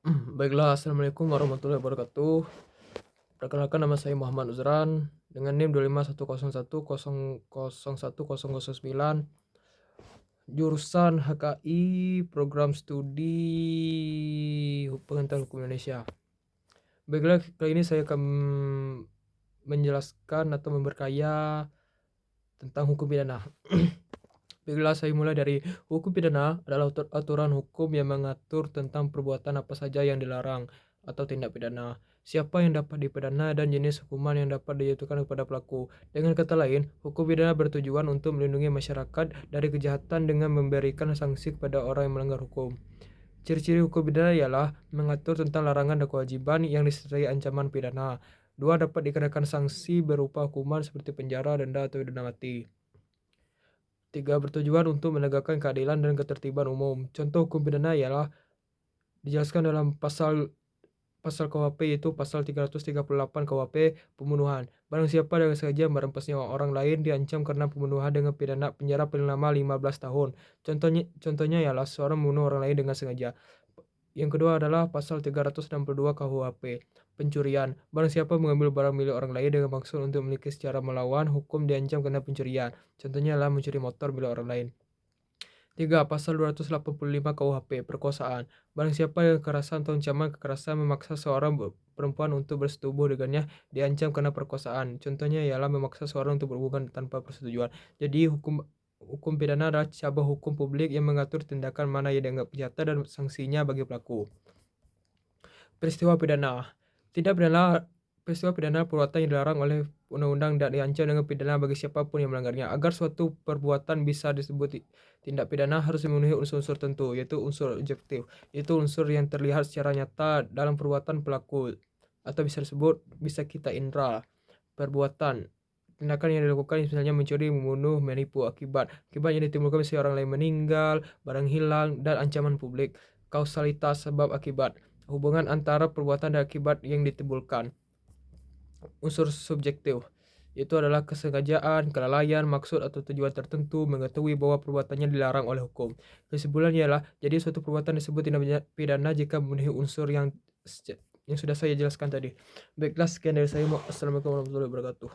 Baiklah, assalamualaikum warahmatullahi wabarakatuh. Perkenalkan nama saya Muhammad Uzran dengan NIM 25101001009, jurusan HKI, program studi Pengetahuan Hukum Indonesia. Baiklah, kali ini saya akan menjelaskan atau memperkaya tentang hukum pidana. Baiklah, saya mulai dari hukum pidana adalah aturan hukum yang mengatur tentang perbuatan apa saja yang dilarang atau tindak pidana, siapa yang dapat dipidana, dan jenis hukuman yang dapat dijatuhkan kepada pelaku. Dengan kata lain, hukum pidana bertujuan untuk melindungi masyarakat dari kejahatan dengan memberikan sanksi kepada orang yang melanggar hukum. Ciri-ciri hukum pidana ialah mengatur tentang larangan dan kewajiban yang disertai ancaman pidana. Dua, dapat dikenakan sanksi berupa hukuman seperti penjara, denda, atau denda mati. Tiga, bertujuan untuk menegakkan keadilan dan ketertiban umum. Contoh hukum pidana ialah dijelaskan dalam pasal KUHP, yaitu pasal 338 KUHP, pembunuhan. Barang siapa dengan sengaja merampas nyawa orang lain diancam karena pembunuhan dengan pidana penjara paling lama 15 tahun. Contohnya ialah seorang membunuh orang lain dengan sengaja. Yang kedua adalah pasal 362 KUHP, pencurian. Barang siapa mengambil barang milik orang lain dengan maksud untuk memiliki secara melawan hukum diancam kena pencurian. Contohnya adalah mencuri motor milik orang lain. 3. Pasal 285 KUHP, perkosaan. Barang siapa dengan kekerasan atau ancaman kekerasan memaksa seorang perempuan untuk bersetubuh dengannya diancam kena perkosaan. Contohnya ialah memaksa seorang untuk berhubungan tanpa persetujuan. Jadi hukum pidana adalah cabang hukum publik yang mengatur tindakan mana yang dianggap kejahatan dan sanksinya bagi pelaku. Peristiwa pidana. Tidak pidana Peristiwa pidana perbuatan yang dilarang oleh undang-undang dan diancam dengan pidana bagi siapapun yang melanggarnya. Agar suatu perbuatan bisa disebut tindak pidana harus memenuhi unsur-unsur tertentu, yaitu unsur objektif, yaitu unsur yang terlihat secara nyata dalam perbuatan pelaku, atau bisa kita indera. Perbuatan tindakan yang dilakukan misalnya mencuri, membunuh, menipu. Akibat yang ditimbulkan misalnya orang lain meninggal, barang hilang, dan ancaman publik. Kausalitas, sebab akibat, hubungan antara perbuatan dan akibat yang ditimbulkan. Unsur subjektif itu adalah kesengajaan, kelalaian, maksud atau tujuan tertentu, mengetahui bahwa perbuatannya dilarang oleh hukum. Kesimpulannya ialah, jadi suatu perbuatan disebut tindak pidana jika memenuhi unsur yang sudah saya jelaskan tadi. Baiklah, sekian dari saya. Assalamualaikum warahmatullahi wabarakatuh.